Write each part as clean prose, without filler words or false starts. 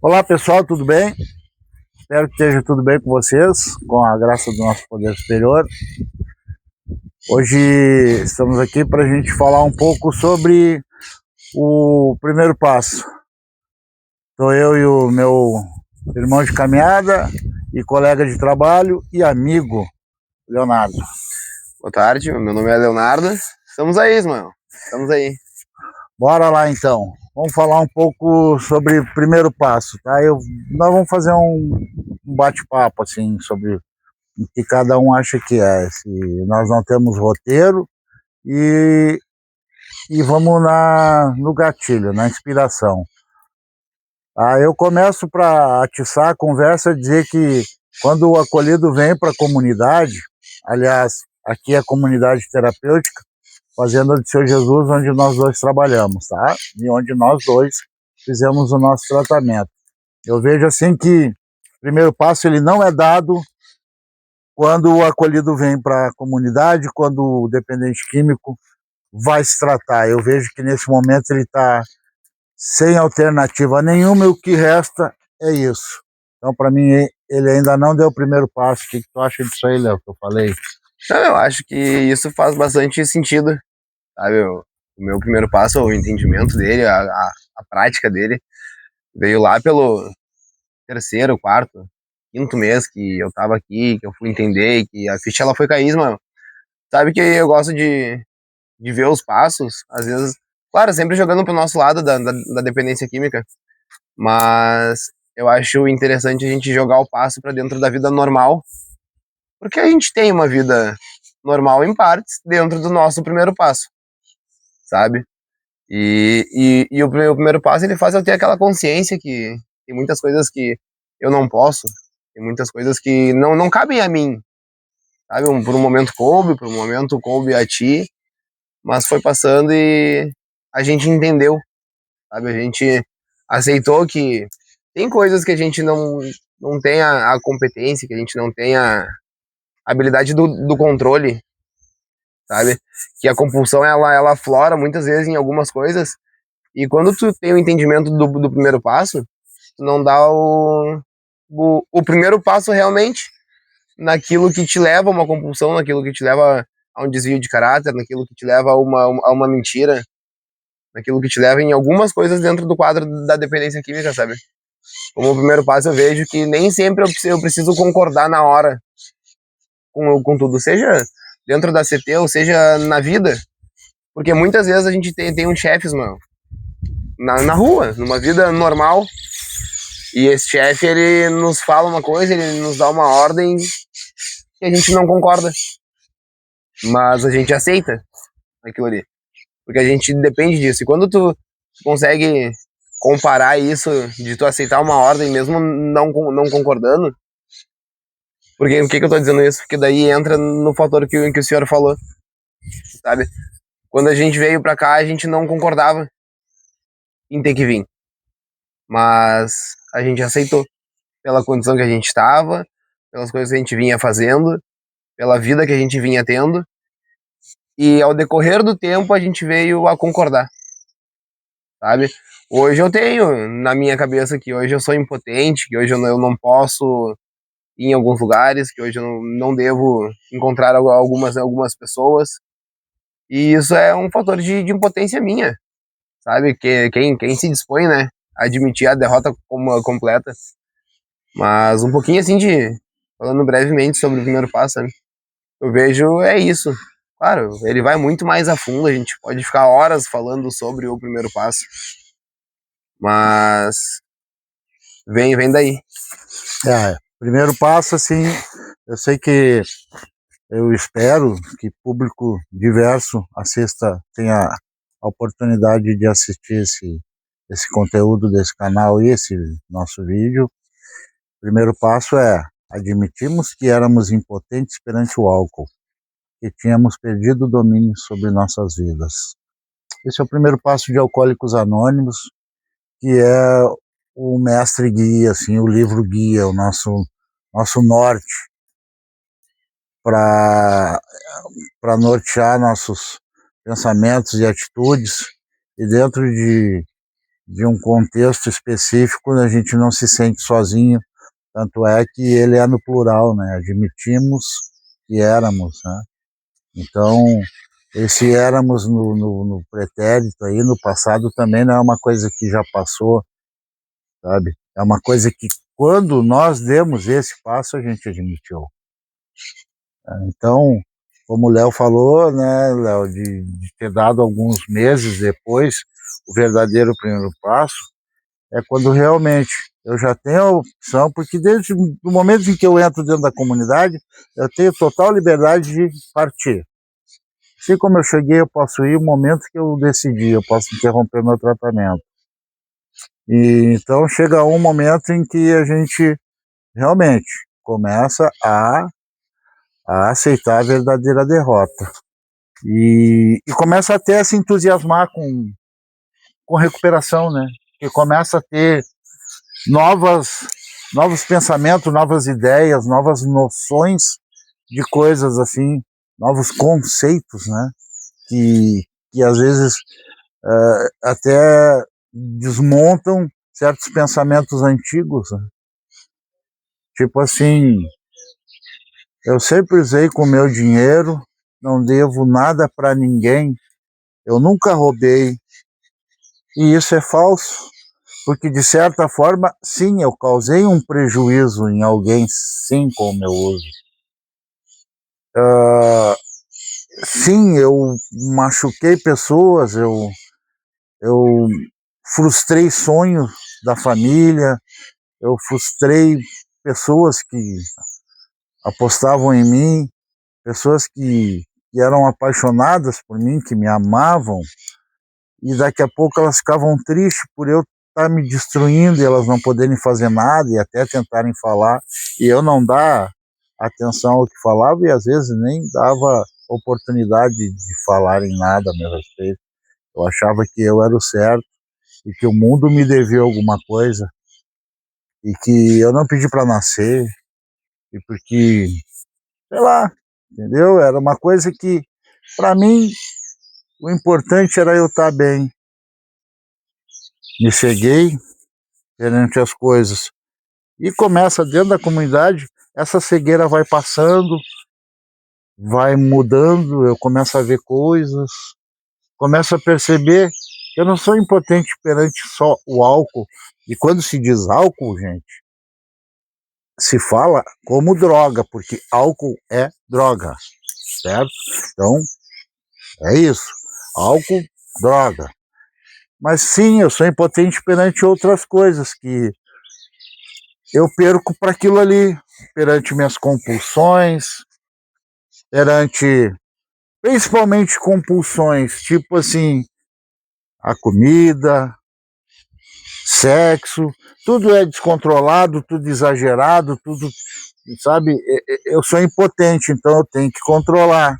Olá pessoal, tudo bem? Espero que esteja tudo bem com vocês, com a graça do nosso poder superior. Hoje estamos aqui para a gente falar um pouco sobre o primeiro passo. Estou eu e o meu irmão de caminhada e colega de trabalho e amigo, Leonardo. Boa tarde, meu nome é Leonardo. Estamos aí, Ismael. Estamos aí. Bora lá então. Vamos falar um pouco sobre o primeiro passo, tá? Nós vamos fazer um bate-papo assim sobre o que cada um acha que é. Se nós não temos roteiro e, e vamos no gatilho, na inspiração. Eu começo para atiçar a conversa, dizer que quando o acolhido vem para a comunidade, aliás, aqui é a comunidade terapêutica, Fazenda de Seu Jesus, onde nós dois trabalhamos, tá? E onde nós dois fizemos o nosso tratamento. Eu vejo assim que o primeiro passo ele não é dado quando o acolhido vem para a comunidade, quando o dependente químico vai se tratar. Eu vejo que nesse momento ele está sem alternativa nenhuma e o que resta é isso. Então, para mim, ele ainda não deu o primeiro passo. O que tu acha disso aí, Léo, que eu falei? Não, eu acho que isso faz bastante sentido, sabe? O meu primeiro passo, o entendimento dele, a prática dele, veio lá pelo terceiro, quarto, quinto mês que eu tava aqui, que eu fui entender, que a ficha ela foi cair, Ismael. Sabe que eu gosto de ver os passos, às vezes, claro, sempre jogando pro nosso lado da dependência química, mas eu acho interessante a gente jogar o passo para dentro da vida normal. Porque a gente tem uma vida normal em partes dentro do nosso primeiro passo, sabe? E o primeiro passo ele faz eu ter aquela consciência que tem muitas coisas que eu não posso, tem muitas coisas que não cabem a mim, sabe? Por um momento coube, por um momento coube a ti, mas foi passando e a gente entendeu, sabe? A gente aceitou que tem coisas que a gente não tem a competência, que a gente não tem a habilidade do controle, sabe? Que a compulsão ela aflora muitas vezes em algumas coisas e quando tu tem o entendimento do primeiro passo, tu não dá o primeiro passo realmente naquilo que te leva a uma compulsão, naquilo que te leva a um desvio de caráter, naquilo que te leva a uma mentira, naquilo que te leva em algumas coisas dentro do quadro da dependência química, sabe? Como o primeiro passo eu vejo que nem sempre eu preciso concordar na hora com tudo, seja dentro da CT ou seja na vida. Porque muitas vezes a gente tem uns chefes, mano, na rua, numa vida normal, e esse chefe, ele nos fala uma coisa, ele nos dá uma ordem que a gente não concorda, mas a gente aceita aquilo ali, porque a gente depende disso. E quando tu consegue comparar isso, de tu aceitar uma ordem mesmo não concordando, porque o que eu tô dizendo isso? Porque daí entra no fator que o senhor falou, sabe? Quando a gente veio pra cá, a gente não concordava em ter que vir, mas a gente aceitou pela condição que a gente estava, pelas coisas que a gente vinha fazendo, pela vida que a gente vinha tendo, e ao decorrer do tempo a gente veio a concordar, sabe? Hoje eu tenho na minha cabeça que hoje eu sou impotente, que hoje eu não posso ir em alguns lugares, que hoje eu não devo encontrar algumas pessoas, e isso é um fator de impotência minha, sabe? Que quem se dispõe, né, a admitir a derrota como completa. Mas um pouquinho assim falando brevemente sobre o primeiro passo, sabe? Eu vejo é isso. Claro, ele vai muito mais a fundo, a gente pode ficar horas falando sobre o primeiro passo, mas vem daí. Primeiro passo, assim, eu sei que eu espero que público diverso assista, tenha a oportunidade de assistir esse conteúdo desse canal e esse nosso vídeo. O primeiro passo é admitirmos que éramos impotentes perante o álcool, que tínhamos perdido o domínio sobre nossas vidas. Esse é o primeiro passo de Alcoólicos Anônimos, que é o mestre guia, assim, o livro guia, o nosso norte para nortear nossos pensamentos e atitudes. E dentro de um contexto específico, a gente não se sente sozinho, tanto é que ele é no plural, né? Admitimos que éramos, né? Então, esse éramos no pretérito aí, no passado, também não é uma coisa que já passou, sabe? É uma coisa que quando nós demos esse passo, a gente admitiu. Então, como o Léo falou, né, Léo, de ter dado alguns meses depois o verdadeiro primeiro passo, é quando realmente eu já tenho a opção, porque desde o momento em que eu entro dentro da comunidade, eu tenho total liberdade de partir. Assim como eu cheguei, eu posso ir no momento que eu decidi, eu posso interromper meu tratamento. E então chega um momento em que a gente realmente começa a aceitar a verdadeira derrota. E começa até a se entusiasmar com recuperação, né? Que começa a ter novos pensamentos, novas ideias, novas noções de coisas assim, novos conceitos, né? Que às vezes até desmontam certos pensamentos antigos, né? Tipo assim, eu sempre usei com o meu dinheiro, não devo nada para ninguém, eu nunca roubei, e isso é falso, porque de certa forma, sim, eu causei um prejuízo em alguém, sim, com o meu uso. Sim, eu machuquei pessoas, eu frustrei sonhos da família, eu frustrei pessoas que apostavam em mim, pessoas que eram apaixonadas por mim, que me amavam, e daqui a pouco elas ficavam tristes por eu estar me destruindo e elas não poderem fazer nada e até tentarem falar, e eu não dar atenção ao que falava e às vezes nem dava oportunidade de falar em nada a meu respeito. Eu achava que eu era o certo e que o mundo me devia alguma coisa e que eu não pedi para nascer e porque, sei lá, entendeu? Era uma coisa que, para mim, o importante era eu estar bem. Me ceguei perante as coisas. E começa dentro da comunidade, essa cegueira vai passando, vai mudando, eu começo a ver coisas, começo a perceber que eu não sou impotente perante só o álcool. E quando se diz álcool, gente, se fala como droga, porque álcool é droga, certo? Então, é isso. Álcool, droga. Mas sim, eu sou impotente perante outras coisas que eu perco para aquilo ali, perante minhas compulsões, perante principalmente compulsões, tipo assim, a comida, sexo, tudo é descontrolado, tudo exagerado, tudo, sabe? Eu sou impotente, então eu tenho que controlar.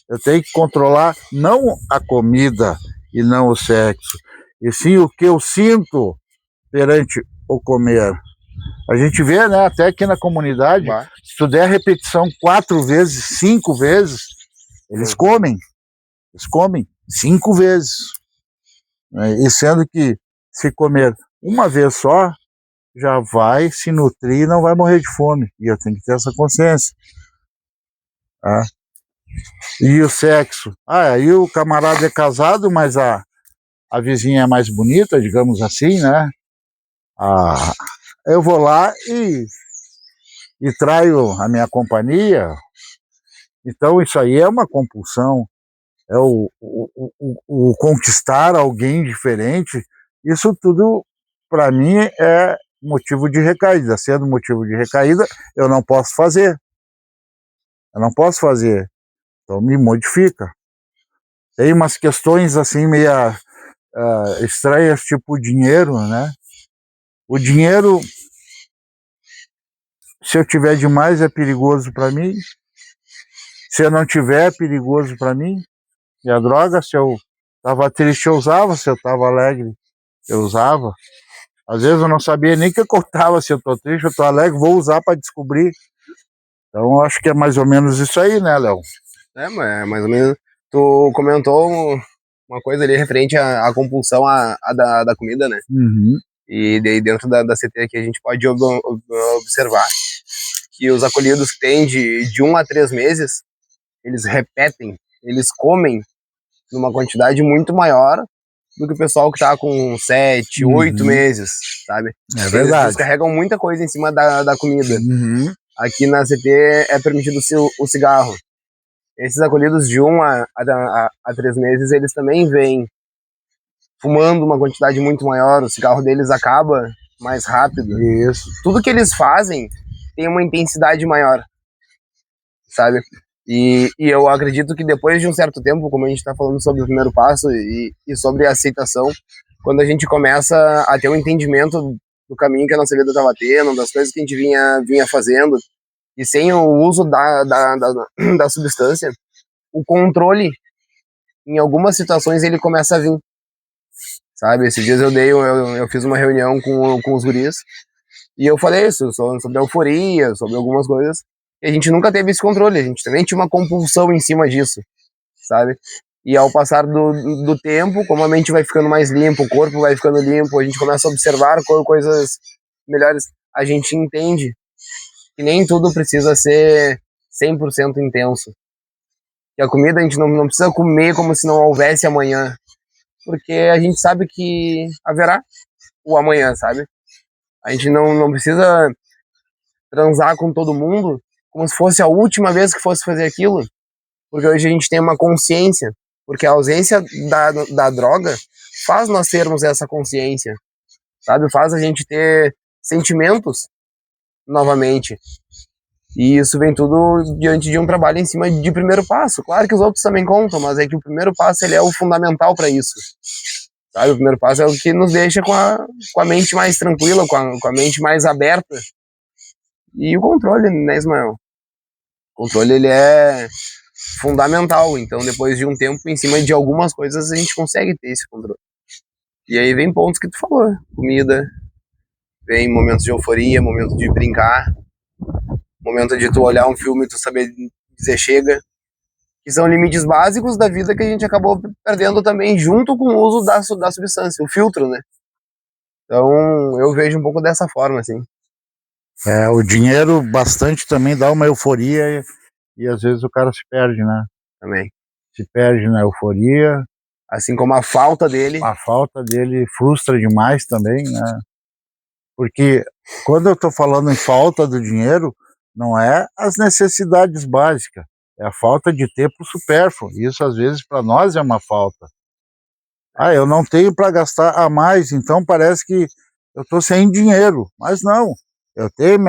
Eu tenho que controlar não a comida e não o sexo, e sim o que eu sinto perante o comer. A gente vê, né, até aqui na comunidade, se tu der repetição 4 vezes, 5 vezes, eles comem 5 vezes. E sendo que se comer uma vez só, já vai se nutrir e não vai morrer de fome. E eu tenho que ter essa consciência. Tá? E o sexo? Aí o camarada é casado, mas a vizinha é mais bonita, digamos assim, né? Eu vou lá e traio a minha companhia. Então isso aí é uma compulsão. É o conquistar alguém diferente. Isso tudo, para mim, é motivo de recaída. Sendo motivo de recaída, eu não posso fazer. Eu não posso fazer. Então me modifica. Tem umas questões assim meio estranhas, tipo o dinheiro, né? O dinheiro, se eu tiver demais, é perigoso para mim. Se eu não tiver, é perigoso para mim. E a droga, se eu estava triste, eu usava. Se eu estava alegre, eu usava. Às vezes eu não sabia nem que eu contava, se eu tô triste, eu tô alegre, vou usar para descobrir. Então acho que é mais ou menos isso aí, né, Léo? Mas é mais ou menos. Tu comentou uma coisa ali referente à compulsão da comida, né? Uhum. E daí dentro da CT aqui a gente pode observar que os acolhidos que têm de 1 a 3 meses, eles repetem, eles comem numa quantidade muito maior do que o pessoal que tá com 7, 8 meses, sabe? É Eles verdade. descarregam muita coisa em cima da comida. Uhum. Aqui na CT é permitido o cigarro. Esses acolhidos de 1 a 3 meses, eles também vêm fumando uma quantidade muito maior, o cigarro deles acaba mais rápido. Isso. Tudo que eles fazem tem uma intensidade maior, sabe? E eu acredito que depois de um certo tempo, como a gente está falando sobre o primeiro passo e sobre a aceitação, quando a gente começa a ter um entendimento do caminho que a nossa vida estava tendo, das coisas que a gente vinha fazendo, e sem o uso da substância, o controle, em algumas situações, ele começa a vir, sabe? Esses dias eu fiz uma reunião com os guris, e eu falei isso, sobre a euforia, sobre algumas coisas, e a gente nunca teve esse controle, a gente também tinha uma compulsão em cima disso, sabe? E ao passar do tempo, como a mente vai ficando mais limpa, o corpo vai ficando limpo, a gente começa a observar coisas melhores, a gente entende que nem tudo precisa ser 100% intenso. E a comida a gente não precisa comer como se não houvesse amanhã, porque a gente sabe que haverá o amanhã, sabe? A gente não precisa transar com todo mundo como se fosse a última vez que fosse fazer aquilo, porque hoje a gente tem uma consciência, porque a ausência da droga faz nós termos essa consciência, sabe? Faz a gente ter sentimentos novamente. E isso vem tudo diante de um trabalho em cima de primeiro passo. Claro que os outros também contam, mas é que o primeiro passo ele é o fundamental para isso. Sabe? O primeiro passo é o que nos deixa com a mente mais tranquila, com a mente mais aberta. E o controle, né, Ismael? O controle ele é fundamental. Então, depois de um tempo, em cima de algumas coisas, a gente consegue ter esse controle. E aí vem pontos que tu falou: comida, vem momentos de euforia, momentos de brincar, momento de tu olhar um filme e tu saber dizer chega, que são limites básicos da vida que a gente acabou perdendo também junto com o uso da substância, o filtro, né? Então, eu vejo um pouco dessa forma, assim. O dinheiro bastante também dá uma euforia e às vezes o cara se perde, né? Também. Se perde na euforia. Assim como a falta dele. A falta dele frustra demais também, né? Porque quando eu estou falando em falta do dinheiro, não é as necessidades básicas, é a falta de tempo supérfluo. Isso às vezes para nós é uma falta. Eu não tenho para gastar a mais, então parece que eu estou sem dinheiro. Mas não, eu tenho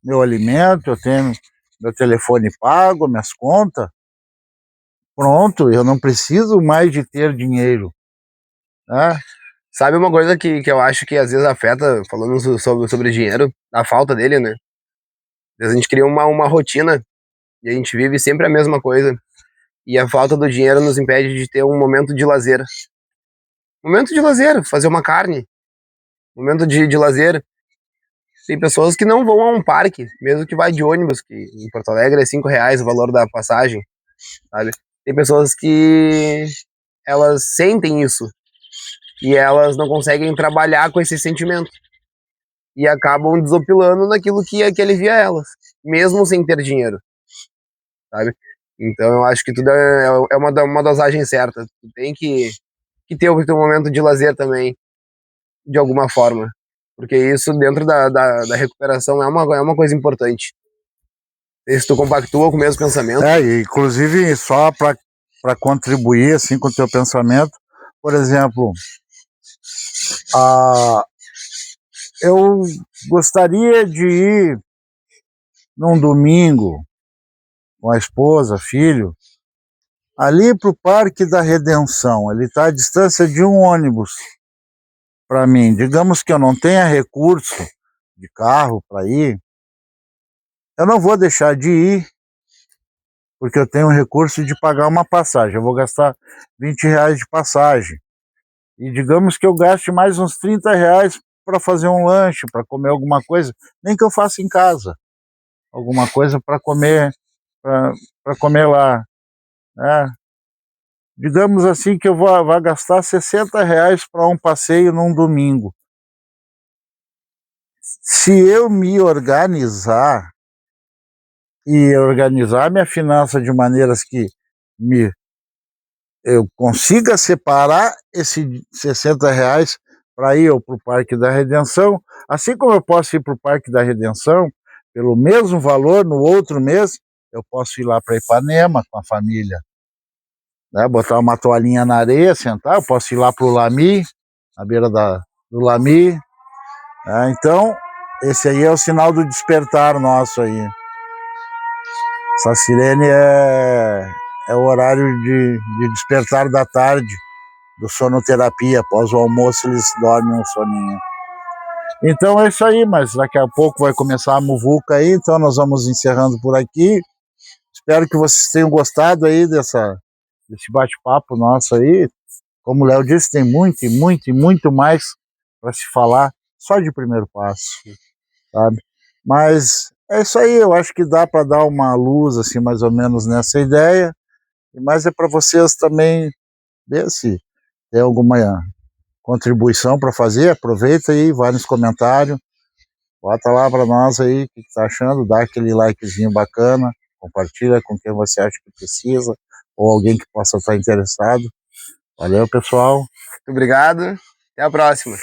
meu alimento, eu tenho meu telefone pago, minhas contas. Pronto, eu não preciso mais de ter dinheiro, né? Sabe uma coisa que eu acho que às vezes afeta, falando sobre dinheiro, a falta dele, né? Às vezes a gente cria uma rotina e a gente vive sempre a mesma coisa. E a falta do dinheiro nos impede de ter um momento de lazer. Momento de lazer, fazer uma carne. Momento de lazer. Tem pessoas que não vão a um parque, mesmo que vá de ônibus, que em Porto Alegre é R$ 5 o valor da passagem, sabe? Tem pessoas que elas sentem isso e elas não conseguem trabalhar com esse sentimento e acabam desopilando naquilo que alivia elas, mesmo sem ter dinheiro, sabe? Então eu acho que tudo é uma dosagem certa. Tu tem que ter o teu momento de lazer também, de alguma forma. Porque isso dentro da recuperação é uma coisa importante. Se tu compactua com o mesmo pensamento. Inclusive só para contribuir assim com o teu pensamento, por exemplo, eu gostaria de ir num domingo com a esposa, filho, ali para o Parque da Redenção. Ele está à distância de um ônibus para mim. Digamos que eu não tenha recurso de carro para ir, eu não vou deixar de ir, porque eu tenho o recurso de pagar uma passagem. Eu vou gastar R$ 20 de passagem. E digamos que eu gaste mais uns R$ 30 para fazer um lanche, para comer alguma coisa, nem que eu faça em casa. Alguma coisa para comer lá, né? digamos assim que eu vou gastar R$60 para um passeio num domingo. Se eu me organizar e organizar minha finança de maneiras que eu consiga separar esses R$60 para ir para o Parque da Redenção, assim como eu posso ir para o Parque da Redenção pelo mesmo valor no outro mês, eu posso ir lá para Ipanema com a família, né? Botar uma toalhinha na areia, sentar, eu posso ir lá para o Lami, na beira do Lami, né? Então, esse aí é o sinal do despertar nosso aí. Essa sirene é o horário de despertar da tarde, do sonoterapia. Após o almoço eles dormem um soninho. Então é isso aí, mas daqui a pouco vai começar a muvuca aí, então nós vamos encerrando por aqui. Espero que vocês tenham gostado aí desse bate-papo nosso aí. Como o Léo disse, tem muito e muito e muito mais para se falar só de primeiro passo, sabe? Mas é isso aí, eu acho que dá para dar uma luz assim mais ou menos nessa ideia. Mas é para vocês também ver se tem alguma contribuição para fazer. Aproveita aí, vai nos comentários, bota lá para nós aí o que tá achando, dá aquele likezinho bacana, compartilha com quem você acha que precisa ou alguém que possa estar interessado. Valeu, pessoal. Muito obrigado. Até a próxima.